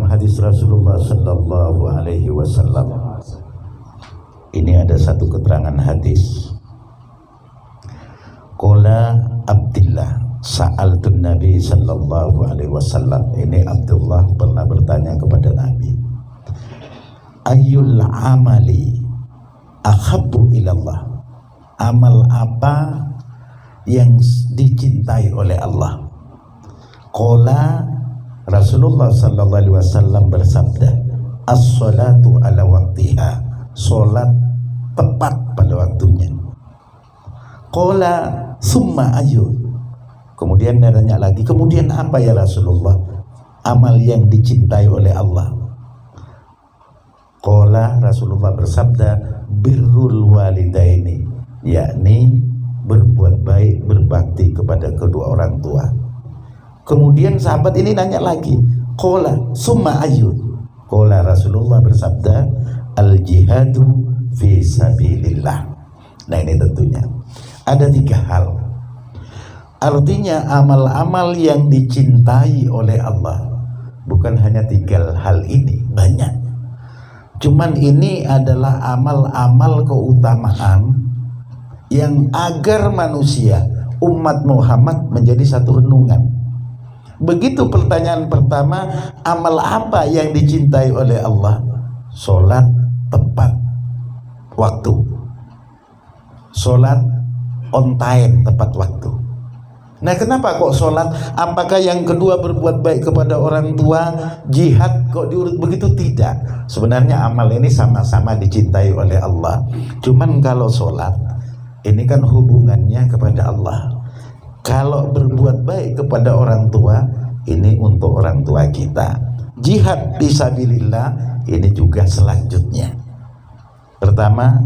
dalam hadis Rasulullah Sallallahu Alaihi Wasallam ini ada satu keterangan hadis. Qala Abdullah sa'altun Nabi Sallallahu Alaihi Wasallam. Ini Abdullah pernah bertanya kepada Nabi, ayyul amali ahabbu ilallah, amal apa yang dicintai oleh Allah? Qala Rasulullah Sallallahu Alaihi Wasallam bersabda, as-salatu ala waktiha, solat tepat pada waktunya. Qala summa ayu, kemudian dia tanya lagi, kemudian apa ya Rasulullah amal yang dicintai oleh Allah? Qala Rasulullah bersabda, birrul walidaini, yakni berbuat baik, berbakti kepada kedua orang tua. Kemudian sahabat ini nanya lagi, qala summa ayu, qala Rasulullah bersabda, al jihadu fi sabilillah. Nah ini tentunya ada tiga hal. Artinya amal-amal yang dicintai oleh Allah bukan hanya tiga hal ini, banyak. Cuman ini adalah amal-amal keutamaan yang agar manusia, umat Muhammad menjadi satu renungan. Begitu pertanyaan pertama, amal apa yang dicintai oleh Allah? Sholat tepat waktu, sholat on time, tepat waktu. Nah kenapa kok sholat? Apakah yang kedua berbuat baik kepada orang tua, jihad kok diurut begitu? Tidak. Sebenarnya amal ini sama-sama dicintai oleh Allah. Cuman kalau sholat ini kan hubungannya kepada Allah. Kalau berbuat baik kepada orang tua, ini untuk orang tua kita. Jihad fisabilillah ini juga selanjutnya. Pertama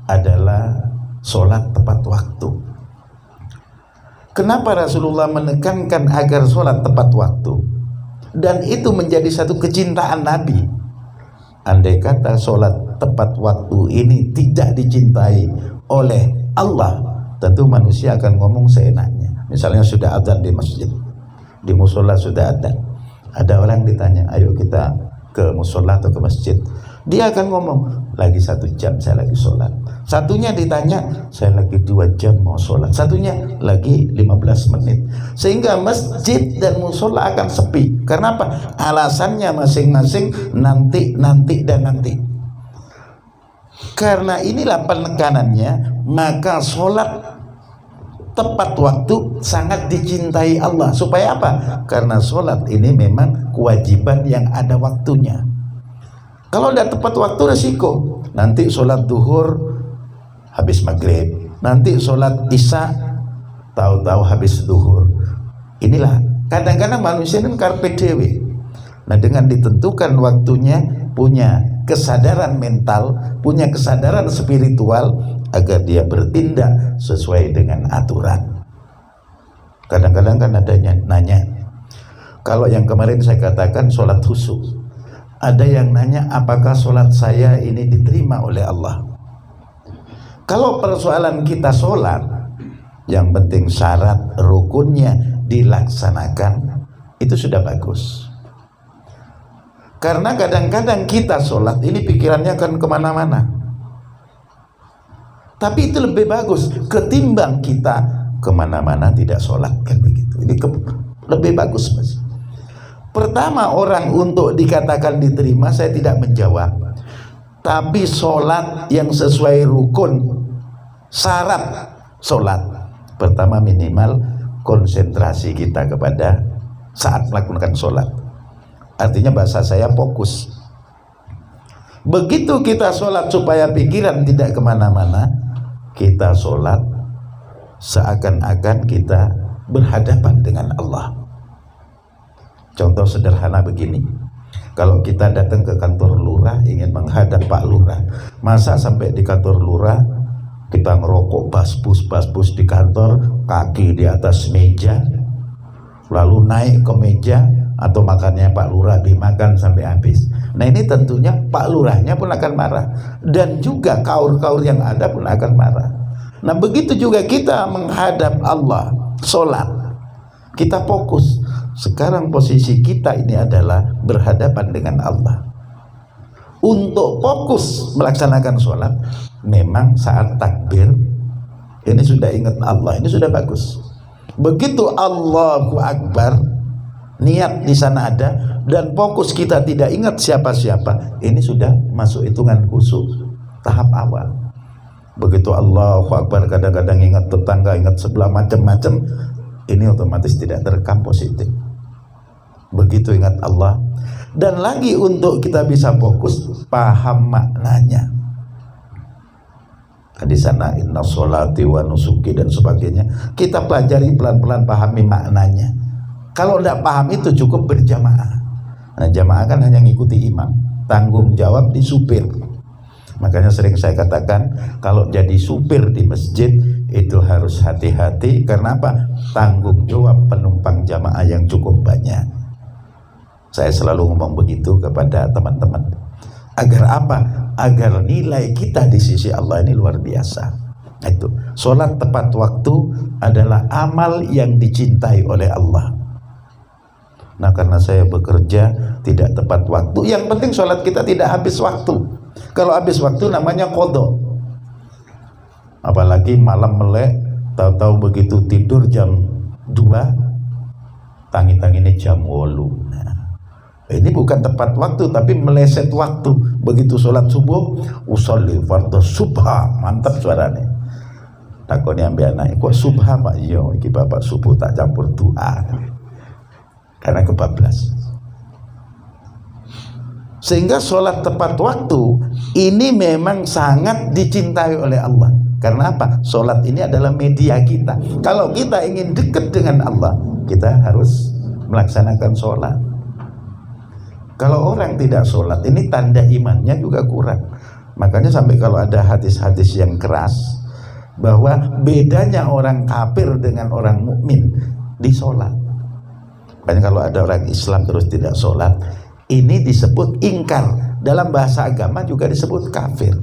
adalah sholat tepat waktu. Kenapa Rasulullah menekankan agar sholat tepat waktu? Dan itu menjadi satu kecintaan Nabi. Andai kata sholat tepat waktu ini tidak dicintai oleh Allah, tentu manusia akan ngomong seenaknya. Misalnya sudah adzan di masjid, di musola sudah ada orang ditanya, ayo kita ke musola atau ke masjid, dia akan ngomong, lagi 1 jam saya lagi sholat. Satunya ditanya, saya lagi 2 jam mau sholat. Satunya lagi 15 menit. Sehingga masjid dan musola akan sepi. Karena apa? Alasannya masing-masing nanti dan nanti. Karena inilah penekanannya, maka sholat tepat waktu sangat dicintai Allah. Supaya apa? Karena sholat ini memang kewajiban yang ada waktunya. Kalau tidak tepat waktu resiko. Nanti sholat duhur habis maghrib, nanti sholat isya tahu-tahu habis duhur. Inilah kadang-kadang manusia ini karpe dewe. Nah dengan ditentukan waktunya, punya kesadaran mental, punya kesadaran spiritual agar dia bertindak sesuai dengan aturan. Kadang-kadang kan ada nanya, kalau yang kemarin saya katakan sholat khusyuk, ada yang nanya apakah sholat saya ini diterima oleh Allah. Kalau persoalan kita sholat, yang penting syarat rukunnya dilaksanakan, itu sudah bagus. Karena kadang-kadang kita sholat ini pikirannya akan kemana-mana. Tapi itu lebih bagus ketimbang kita kemana-mana tidak sholat, kan begitu. Ini lebih bagus, Mas. Pertama, orang untuk dikatakan diterima, saya tidak menjawab. Tapi sholat yang sesuai rukun, syarat sholat. Pertama, minimal konsentrasi kita kepada saat melakukan sholat. Artinya bahasa saya fokus. Begitu kita sholat supaya pikiran tidak kemana-mana, kita sholat seakan-akan kita berhadapan dengan Allah. Contoh sederhana begini, kalau kita datang ke kantor lurah ingin menghadap Pak Lurah, masa sampai di kantor lurah kita ngerokok basbus di kantor, kaki di atas meja, lalu naik ke meja, atau makannya Pak Lurah dimakan sampai habis. Nah ini tentunya Pak Lurahnya pun akan marah, dan juga kaur-kaur yang ada pun akan marah. Nah begitu juga kita menghadap Allah, sholat, kita fokus sekarang posisi kita ini adalah berhadapan dengan Allah. Untuk fokus melaksanakan sholat, memang saat takbir ini sudah ingat Allah, ini sudah bagus. Begitu Allahu Akbar, niat di sana ada, dan fokus kita tidak ingat siapa-siapa, ini sudah masuk hitungan khusyuk tahap awal. Begitu Allahu Akbar, kadang-kadang ingat tetangga, ingat sebelah, macam-macam, ini otomatis tidak terekam positif. Begitu ingat Allah, dan lagi untuk kita bisa fokus, paham maknanya. Di sana inna sholati wa nusuki dan sebagainya, kita pelajari pelan-pelan, pahami maknanya. Kalau tidak paham itu cukup berjamaah. Nah, jamaah kan hanya ngikuti imam, tanggung jawab di supir. Makanya sering saya katakan, kalau jadi supir di masjid itu harus hati-hati. Karena apa? Tanggung jawab penumpang jamaah yang cukup banyak. Saya selalu ngomong begitu kepada teman-teman. Agar apa? Agar nilai kita di sisi Allah ini luar biasa. Itu sholat tepat waktu adalah amal yang dicintai oleh Allah. Nah, karena saya bekerja tidak tepat waktu, yang penting sholat kita tidak habis waktu. Kalau habis waktu namanya qadha. Apalagi malam melek, tahu-tahu begitu tidur jam 2, tangi-tangi jam 8. Ini bukan tepat waktu, tapi meleset waktu. Begitu sholat subuh, usolli fardhu subha, mantap suaranya. Takoni ambil anak, kok subha pak? Yo, iki bapak subuh tak campur duha, karena kebablas. Sehingga sholat tepat waktu ini memang sangat dicintai oleh Allah. Karena apa? Sholat ini adalah media kita. Kalau kita ingin dekat dengan Allah, kita harus melaksanakan sholat. Kalau orang tidak sholat, ini tanda imannya juga kurang. Makanya sampai kalau ada hadis-hadis yang keras bahwa bedanya orang kafir dengan orang mukmin di sholat. Makanya kalau ada orang Islam terus tidak sholat, ini disebut ingkar. Dalam bahasa agama juga disebut kafir.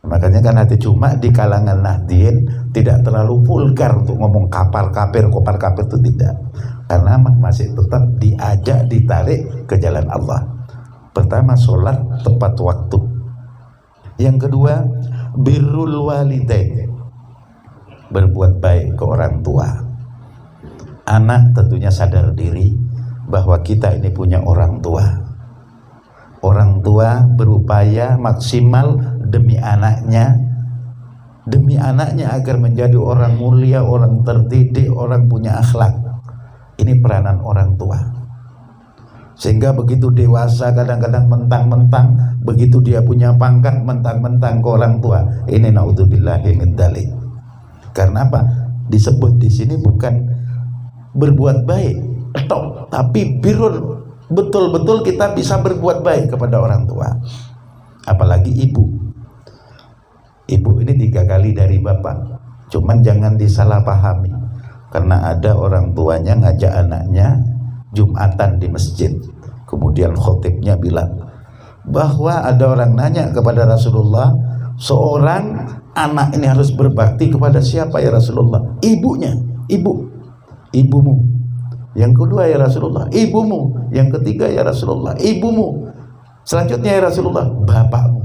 Makanya kan hati cuma di kalangan Nahdien tidak terlalu vulgar untuk ngomong kapar kafir, kopar kafir, itu tidak. Karena masih tetap diajak, ditarik ke jalan Allah. Pertama, sholat tepat waktu. Yang kedua, birrul walidain, berbuat baik ke orang tua. Anak tentunya sadar diri bahwa kita ini punya orang tua. Orang tua berupaya maksimal demi anaknya agar menjadi orang mulia, orang terdidik, orang punya akhlak. Ini peranan orang tua. Sehingga begitu dewasa kadang-kadang mentang-mentang, begitu dia punya pangkat mentang-mentang ke orang tua. Ini naudzubillahi min dzalik. Karena apa? Disebut di sini bukan berbuat baik, tapi birrul, betul-betul kita bisa berbuat baik kepada orang tua. Apalagi ibu. Ibu ini 3 kali dari bapak. Cuman jangan disalahpahami. Karena ada orang tuanya ngajak anaknya Jumatan di masjid. Kemudian khotibnya bilang bahwa ada orang nanya kepada Rasulullah, seorang anak ini harus berbakti kepada siapa ya Rasulullah? Ibunya, ibumu. Yang kedua ya Rasulullah, ibumu. Yang ketiga ya Rasulullah, ibumu. Selanjutnya ya Rasulullah, bapakmu.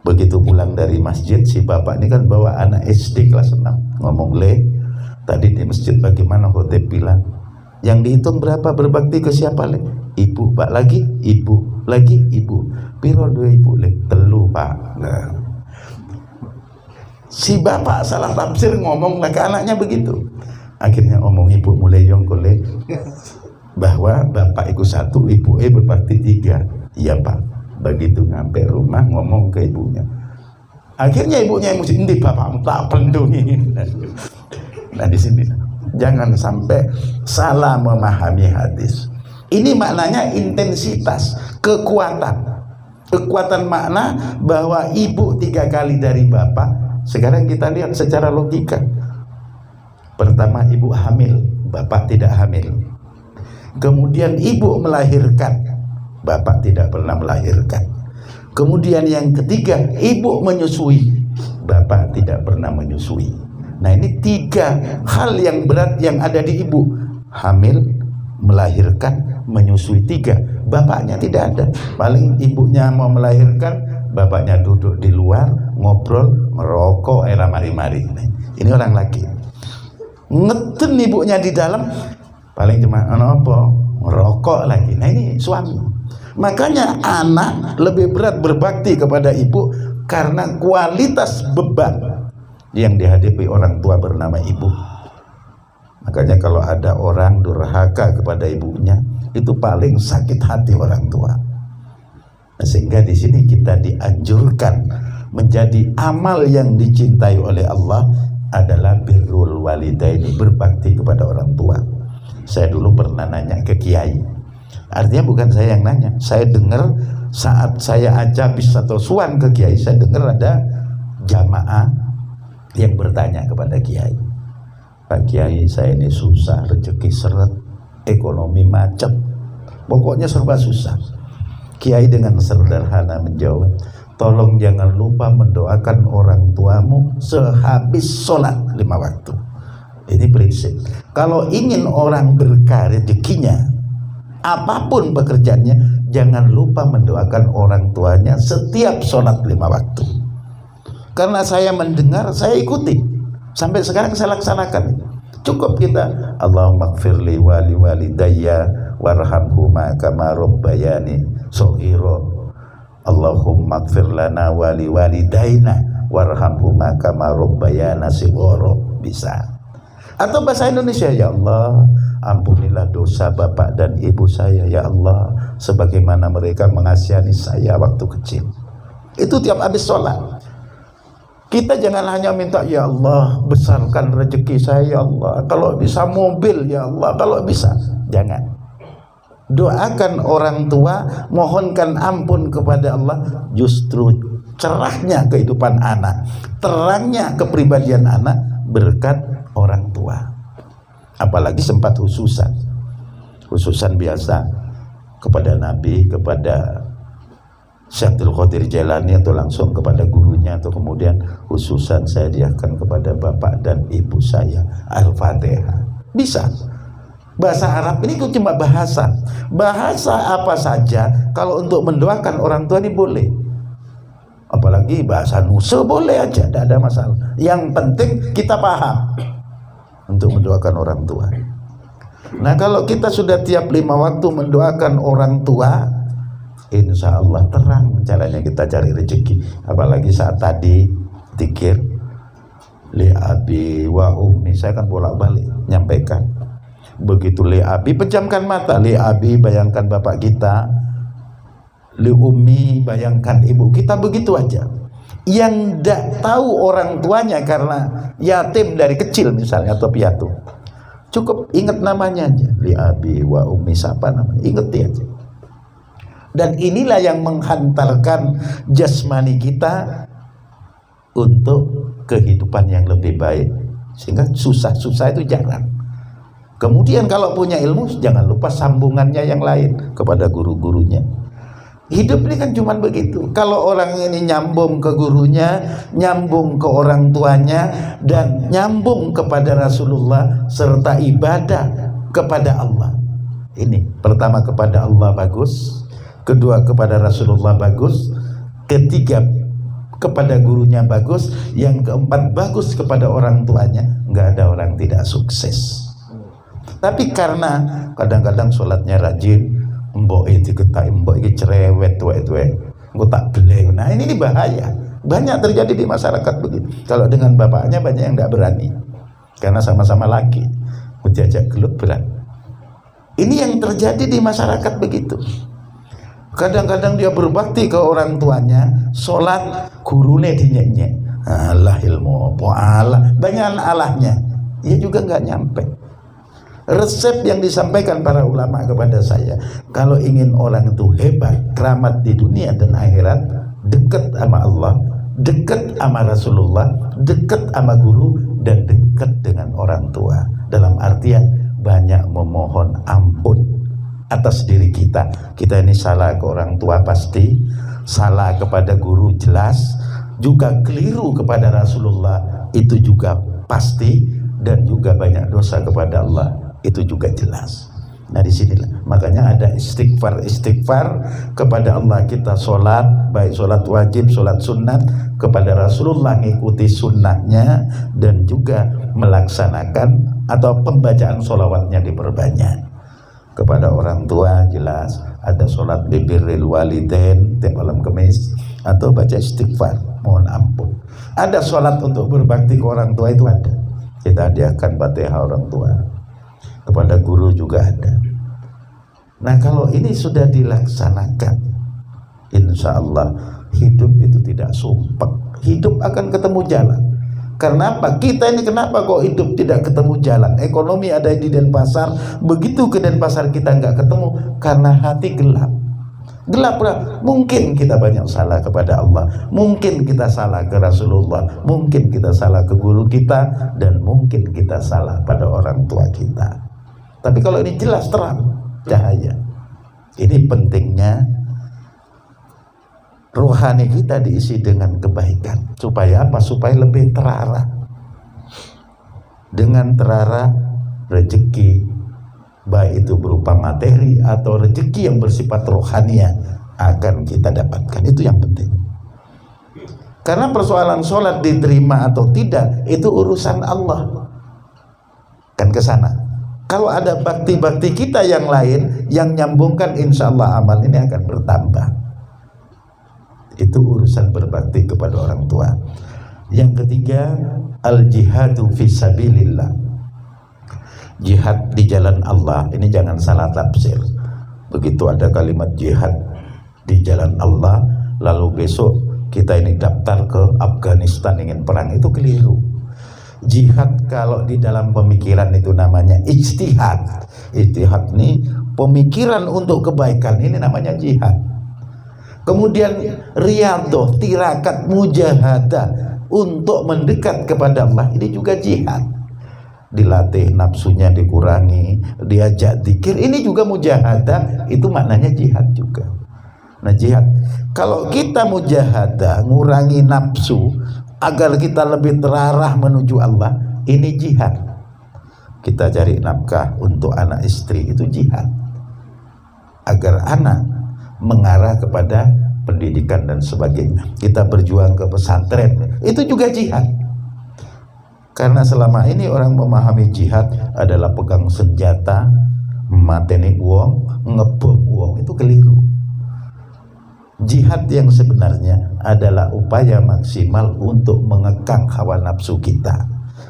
Begitu pulang dari masjid, si bapak ini kan bawa anak SD kelas 6. Ngomong, tadi di masjid bagaimana khotib bilang, yang dihitung berapa berbakti ke siapa? Ibu, pak, lagi ibu, lagi ibu. Piro 2 ibu? 3 pak. Nah, si bapak salah tafsir, ngomong ke anaknya begitu. Akhirnya ngomong ibu mulai yongkole bahwa bapak itu 1, ibu berbakti 3. Iya pak. Begitu sampai rumah ngomong ke ibunya. Akhirnya ibunya yang mesti, "Endi bapakmu tak pelindungi." Nah, di sini jangan sampai salah memahami hadis. Ini maknanya intensitas, kekuatan makna bahwa ibu 3 kali dari bapak. Sekarang kita lihat secara logika. Pertama, ibu hamil, bapak tidak hamil. Kemudian ibu melahirkan, bapak tidak pernah melahirkan. Kemudian yang ketiga, ibu menyusui, bapak tidak pernah menyusui. Nah, ini 3 hal yang berat yang ada di ibu. hamil, melahirkan, menyusui 3. Bapaknya tidak ada. Paling ibunya mau melahirkan, bapaknya duduk di luar, ngobrol, merokok, era mari-mari. Ini orang laki. Ngeten ibunya di dalam, paling cuma apa? Merokok lagi. Nah ini suami. Makanya anak lebih berat berbakti kepada ibu karena kualitas beban yang dihadapi orang tua bernama ibu. Makanya kalau ada orang durhaka kepada ibunya, itu paling sakit hati orang tua. Nah, sehingga di sini kita dianjurkan menjadi amal yang dicintai oleh Allah adalah birrul walidaini, berbakti kepada orang tua. Saya dulu pernah nanya ke kiai. Artinya bukan saya yang nanya, saya dengar saat saya ajabis atau suan ke kiai, saya dengar ada jamaah yang bertanya kepada kiai, Pak Kiai, saya ini susah, rezeki seret, ekonomi macet, pokoknya serba susah. Kiai dengan sederhana menjawab, tolong jangan lupa mendoakan orang tuamu sehabis sholat 5 waktu. Ini prinsip. Kalau ingin orang berkah rezekinya, apapun pekerjaannya, jangan lupa mendoakan orang tuanya setiap sholat 5 waktu. Karena saya mendengar, saya ikuti. Sampai sekarang saya laksanakan. Cukup kita, Allahumma gfirli wali walidayya warhamhuma kama rabbayani shaghira. Allahumma gfir lana wali walidayna warhamhuma kama rabbayana shighara. Bisa. Atau bahasa Indonesia, ya Allah, ampunilah dosa bapak dan ibu saya, ya Allah, sebagaimana mereka mengasihani saya waktu kecil. Itu tiap habis sholat. Kita jangan hanya minta, ya Allah, besarkan rezeki saya, ya Allah, kalau bisa mobil, ya Allah, kalau bisa. Jangan. Doakan orang tua, mohonkan ampun kepada Allah. Justru cerahnya kehidupan anak, terangnya kepribadian anak berkat orang tua. Apalagi sempat khususan biasa kepada Nabi, kepada Syaikhul Qadir Jailani, atau langsung kepada gurunya, atau kemudian khususan saya diakan kepada bapak dan ibu saya. Al-Fatihah. Bisa. Bahasa Arab ini cuma bahasa apa saja kalau untuk mendoakan orang tua ini boleh. Apalagi bahasa Nusa boleh aja, tidak ada masalah. Yang penting kita paham untuk mendoakan orang tua. Nah, kalau kita sudah tiap 5 waktu mendoakan orang tua, insya Allah terang caranya kita cari rezeki. Apalagi saat tadi zikir li abi wa ummi, saya kan bolak-balik nyampaikan. Begitu li abi, pejamkan mata. Li abi, bayangkan bapak kita. Li ummi, bayangkan ibu kita. Begitu aja. Yang tidak tahu orang tuanya karena yatim dari kecil misalnya, atau piatu, cukup ingat namanya aja, li abi wa ummi, siapa namanya, ingeti aja. Dan inilah yang menghantarkan jasmani kita untuk kehidupan yang lebih baik, sehingga susah-susah itu jarang. Kemudian kalau punya ilmu, jangan lupa sambungannya yang lain kepada guru-gurunya. Hidup ini kan cuma begitu. Kalau orang ini nyambung ke gurunya, nyambung ke orang tuanya, dan nyambung kepada Rasulullah, serta ibadah kepada Allah. Ini pertama kepada Allah bagus, kedua kepada Rasulullah bagus, ketiga kepada gurunya bagus, yang keempat bagus kepada orang tuanya. Nggak ada orang tidak sukses. Tapi karena kadang-kadang sholatnya rajin, mbok itu ketai, mbok itu cerewet, engko tak beleng. Nah ini bahaya. Banyak terjadi di masyarakat begitu. Kalau dengan bapaknya banyak yang tidak berani, karena sama-sama laki, menjajak gelut berat. Ini yang terjadi di masyarakat begitu. Kadang-kadang dia berbakti ke orang tuanya, sholat gurune dinyek-nyek. Allah ilmu apa Allah, banyak Allahnya. Ia juga nggak nyampe. Resep yang disampaikan para ulama kepada saya, kalau ingin orang itu hebat, keramat di dunia dan akhirat, dekat sama Allah, dekat sama Rasulullah, dekat sama guru, dan dekat dengan orang tua. Dalam artian banyak memohon ampun atas diri kita. Kita ini salah ke orang tua pasti, salah kepada guru jelas, juga keliru kepada Rasulullah itu juga pasti, dan juga banyak dosa kepada Allah. itu juga jelas. Nah disinilah makanya ada istighfar kepada Allah, kita sholat, baik sholat wajib, sholat sunat, kepada Rasulullah ngikuti sunnahnya, dan juga melaksanakan atau pembacaan sholawatnya diperbanyak. Kepada orang tua jelas ada sholat birrul walidain tiap malam Kamis, atau baca istighfar mohon ampun. Ada sholat untuk berbakti ke orang tua, itu ada, kita hadiahkan Fatihah orang tua. Kepada guru juga ada. Nah kalau ini sudah dilaksanakan, insya Allah hidup itu tidak sumpek, hidup akan ketemu jalan. Karena apa? Kita ini kenapa kok hidup tidak ketemu jalan? Ekonomi ada di Denpasar, begitu ke Denpasar kita nggak ketemu, karena hati gelap. Gelap lah. Mungkin kita banyak salah kepada Allah, mungkin kita salah ke Rasulullah, mungkin kita salah ke guru kita, dan mungkin kita salah pada orang tua kita. Tapi kalau ini jelas terang, cahaya. Ini pentingnya rohani kita diisi dengan kebaikan. Supaya apa? Supaya lebih terarah. Dengan terarah rezeki, baik itu berupa materi atau rezeki yang bersifat rohania, akan kita dapatkan. Itu yang penting. Karena persoalan sholat diterima atau tidak, itu urusan Allah. Kan ke sana. Kalau ada bakti-bakti kita yang lain yang nyambungkan, insya Allah amal ini akan bertambah. Itu urusan berbakti kepada orang tua. Yang ketiga, al-jihadu fisabilillah. Jihad di jalan Allah, ini jangan salah tafsir. Begitu ada kalimat jihad di jalan Allah, lalu besok kita ini daftar ke Afghanistan ingin perang, itu keliru. Jihad kalau di dalam pemikiran itu namanya ijtihad. Ijtihad ini pemikiran untuk kebaikan, ini namanya jihad. Kemudian riyadhah, tirakat, mujahadah untuk mendekat kepada Allah, ini juga jihad. Dilatih nafsunya dikurangi, diajak zikir, ini juga mujahadah, itu maknanya jihad juga. Nah jihad, kalau kita mujahadah, ngurangi nafsu agar kita lebih terarah menuju Allah, ini jihad. Kita cari nafkah untuk anak istri, itu jihad. Agar anak mengarah kepada pendidikan dan sebagainya. Kita berjuang ke pesantren, itu juga jihad. Karena selama ini orang memahami jihad adalah pegang senjata, mateni uang, ngebom uang, itu keliru. Jihad yang sebenarnya adalah upaya maksimal untuk mengekang hawa nafsu kita.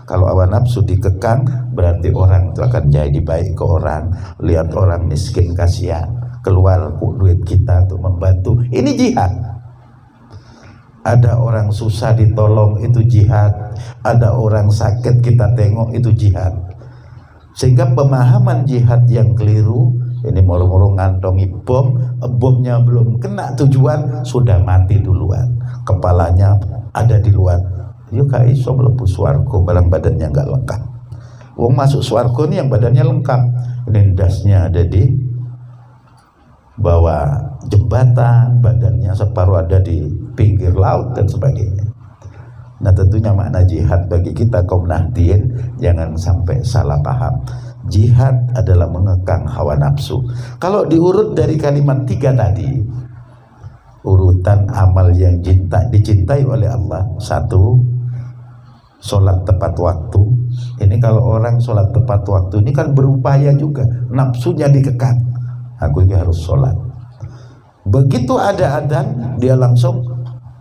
Kalau hawa nafsu dikekang, berarti orang itu akan jadi baik ke orang. Lihat orang miskin, kasihan, keluar duit kita untuk membantu, ini jihad. Ada orang susah ditolong, itu jihad. Ada orang sakit kita tengok, itu jihad. Sehingga pemahaman jihad yang keliru, ini moro-moro ngantongi bom, bomnya belum kena tujuan, sudah mati duluan, kepalanya ada di luar. Yuk gak iso mlebu swarga barang badannya nggak lengkap. Wong masuk swarga ini yang badannya lengkap, ini dasnya ada di bawah jembatan, badannya separuh ada di pinggir laut dan sebagainya. Nah tentunya makna jihad bagi kita kaum Nahdien jangan sampai salah paham. Jihad adalah mengekang hawa nafsu. Kalau diurut dari kalimat 3 tadi, urutan amal yang dicintai oleh Allah, 1, sholat tepat waktu. Ini kalau orang sholat tepat waktu ini kan berupaya juga, nafsunya dikekang. Aku ini harus sholat. Begitu ada adzan, dia langsung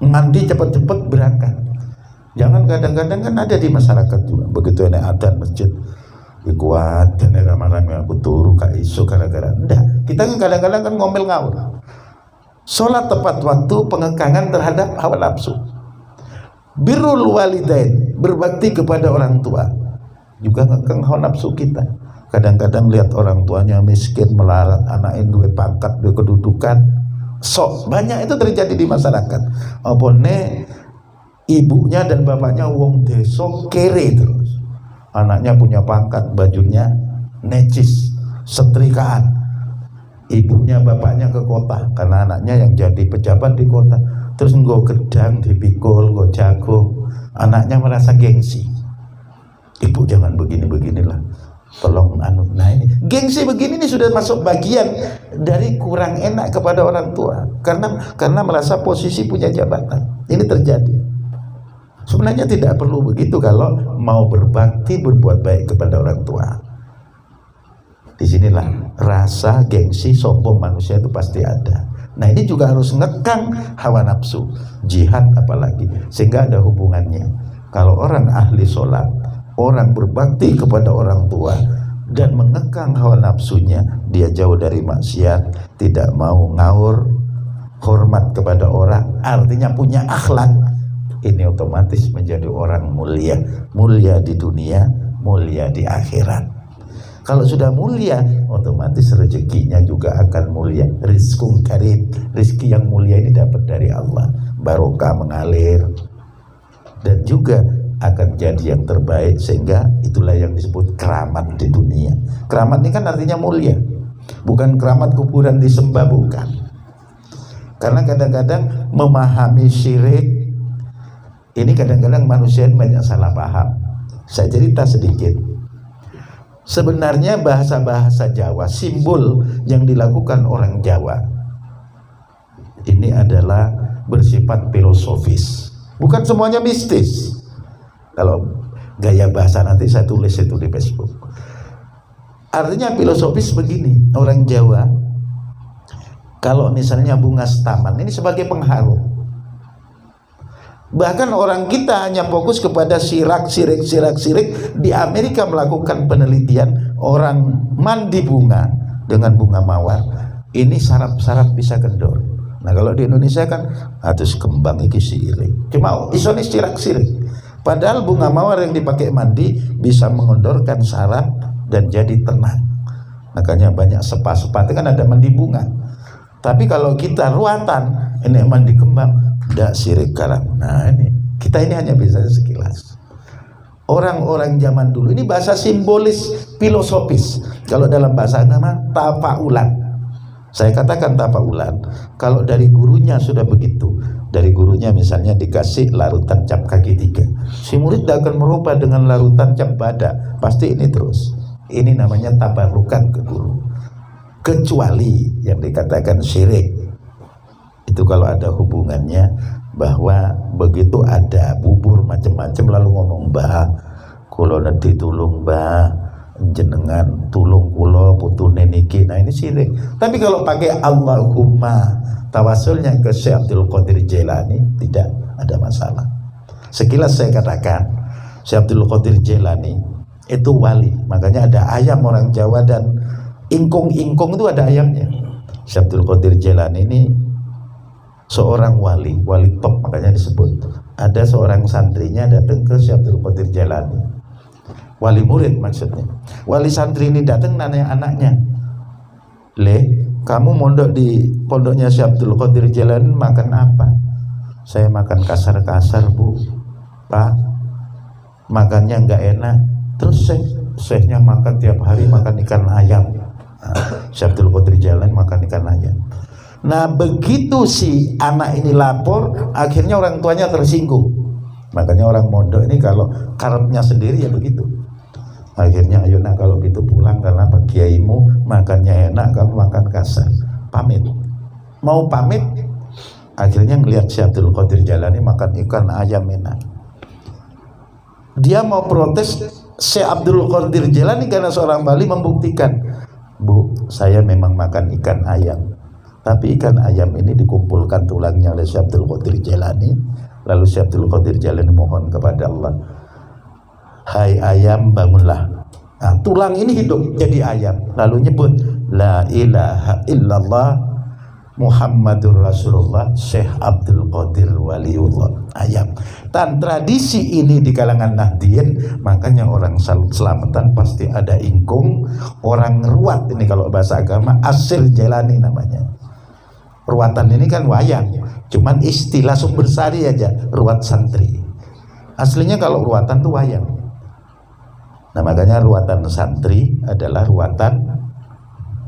mandi cepat-cepat berangkat. Jangan kadang-kadang kan ada di masyarakat juga, begitu ada adzan masjid, kuat dan ramai-ramai aku turu kak isu gara-gara enggak. Kita kan kadang-kadang kan ngomel ngawur. Sholat tepat waktu, pengekangan terhadap hawa nafsu. Birrul walidain, berbakti kepada orang tua, juga ngekang hawa nafsu kita. Kadang-kadang lihat orang tuanya miskin, melarat, anaknya duwe pangkat, duwe kedudukan, sok banyak itu terjadi di masyarakat. Apa ne ibunya dan bapaknya wong desa kere terus. Anaknya punya pangkat, bajunya necis, setrikaan. Ibunya bapaknya ke kota karena anaknya yang jadi pejabat di kota. Terus nggo gedang dipikul, nggo jagung. Anaknya merasa gengsi. Ibu jangan begini-beginilah. tolong anu. Nah ini gengsi begini nih sudah masuk bagian dari kurang enak kepada orang tua karena merasa posisi punya jabatan. Ini terjadi. Sebenarnya tidak perlu begitu kalau mau berbakti, berbuat baik kepada orang tua. Disinilah rasa gengsi sombong manusia itu pasti ada. Nah ini juga harus ngekang hawa nafsu, jihad apalagi, sehingga ada hubungannya. Kalau orang ahli sholat, orang berbakti kepada orang tua dan mengekang hawa nafsunya, dia jauh dari maksiat, tidak mau ngawur, hormat kepada orang, artinya punya akhlak. Ini otomatis menjadi orang mulia, mulia di dunia, mulia di akhirat. Kalau sudah mulia, otomatis rezekinya juga akan mulia. Rizqun karim, rezeki yang mulia ini dapat dari Allah, barokah mengalir, dan juga akan jadi yang terbaik, sehingga itulah yang disebut keramat di dunia. Keramat ini kan artinya mulia, bukan keramat kuburan disembah, bukan. Karena kadang-kadang memahami syirik ini kadang-kadang manusia banyak salah paham. Saya cerita sedikit. Sebenarnya bahasa-bahasa Jawa, simbol yang dilakukan orang Jawa ini adalah bersifat filosofis, bukan semuanya mistis. Kalau gaya bahasa nanti saya tulis itu di Facebook. Artinya filosofis begini, orang Jawa kalau misalnya bunga setaman ini sebagai pengharum. Bahkan orang kita hanya fokus kepada sirik. Di Amerika melakukan penelitian, orang mandi bunga dengan bunga mawar ini saraf-saraf bisa kendor. Nah kalau di Indonesia kan atus kembang iki sirik, cuma isone sirik. Padahal bunga mawar yang dipakai mandi bisa mengendorkan saraf dan jadi tenang. Makanya banyak spa-spa itu kan ada mandi bunga. Tapi kalau kita ruatan, ini mandi kembang, tidak sirik karang. Nah ini kita ini hanya bisa sekilas. Orang-orang zaman dulu ini bahasa simbolis, filosofis. Kalau dalam bahasa agama tafaulan. Saya katakan tafaulan. Kalau dari gurunya sudah begitu, dari gurunya misalnya dikasih larutan cap kaki 3, si murid tidak akan merubah dengan larutan cap bada, pasti ini terus. Ini namanya tabarukan ke guru. Kecuali yang dikatakan syirik, itu kalau ada hubungannya, bahwa begitu ada bubur macam-macam lalu ngomong, "Mbah, kula nanti tulung mbah, jenengan tulung kula putune niki." Nah ini syirik. Tapi kalau pakai Allahumma, tawasulnya ke Syekh Abdul Qadir Jailani, tidak ada masalah. Sekilas saya katakan, Syekh Abdul Qadir Jailani itu wali. Makanya ada ayam orang Jawa dan ingkung-ingkung itu ada ayamnya. Syekh Abdul Qadir Jailani ini seorang wali top, makanya disebut. Ada seorang santrinya datang ke Syekh Abdul Qadir Jailani, wali murid maksudnya. Wali santri ini datang nanya anaknya, "Le, kamu mondok di pondoknya Syekh Abdul Qadir Jailani makan apa?" "Saya makan kasar-kasar, Bu." "Pak, makannya nggak enak." "Terus Syekhnya makan tiap hari makan ikan ayam." Syekh Abdul Qadir Jailani makan ikan ayam. Nah begitu si anak ini lapor, akhirnya orang tuanya tersinggung. Makanya orang mondok ini kalau karepnya sendiri ya begitu. Akhirnya, "Ayo nak kalau gitu pulang, karena Pak Kiaimu makannya enak, kamu makan kasar." Pamit. Mau pamit, akhirnya ngelihat Syekh Abdul Qadir Jailani makan ikan ayam enak. Dia mau protes, Syekh Abdul Qadir Jailani karena seorang Bali membuktikan, "Bu, saya memang makan ikan ayam, tapi ikan ayam ini dikumpulkan tulangnya oleh Syekh Abdul Qadir Jailani." Lalu Syekh Abdul Qadir Jailani mohon kepada Allah, "Hai ayam, bangunlah." Nah, tulang ini hidup jadi ayam. Lalu nyebut, "La ilaha illallah Muhammadur Rasulullah Syekh Abdul Qadir Waliullah." Ayam. Dan tradisi ini di kalangan Nahdien, makanya orang selamatan pasti ada ingkung, orang ruat ini kalau bahasa agama asil Jailani namanya. Ruatan ini kan wayang, cuman istilah sumber sari aja, ruat santri. Aslinya kalau ruatan tuh wayang. Nah makanya ruatan santri adalah ruatan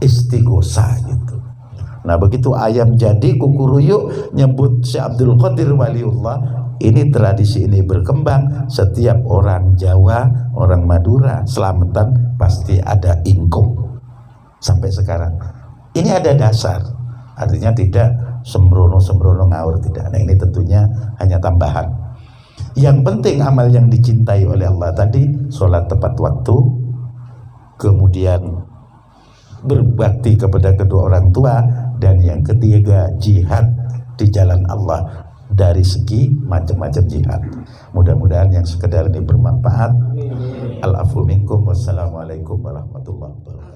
istighosa gitu. Nah begitu ayam jadi kukuruyuk nyebut Syekh Abdul Qadir Waliullah, ini tradisi ini berkembang, setiap orang Jawa, orang Madura, selamatan pasti ada ingkung sampai sekarang. Ini ada dasar, artinya tidak sembrono ngawur, tidak. Nah, ini tentunya hanya tambahan. Yang penting amal yang dicintai oleh Allah tadi, sholat tepat waktu, kemudian berbakti kepada kedua orang tua, dan yang ketiga jihad di jalan Allah dari segi macam-macam jihad. Mudah-mudahan yang sekedar ini bermanfaat. Al-afu minkum, wassalamualaikum warahmatullahi wabarakatuh.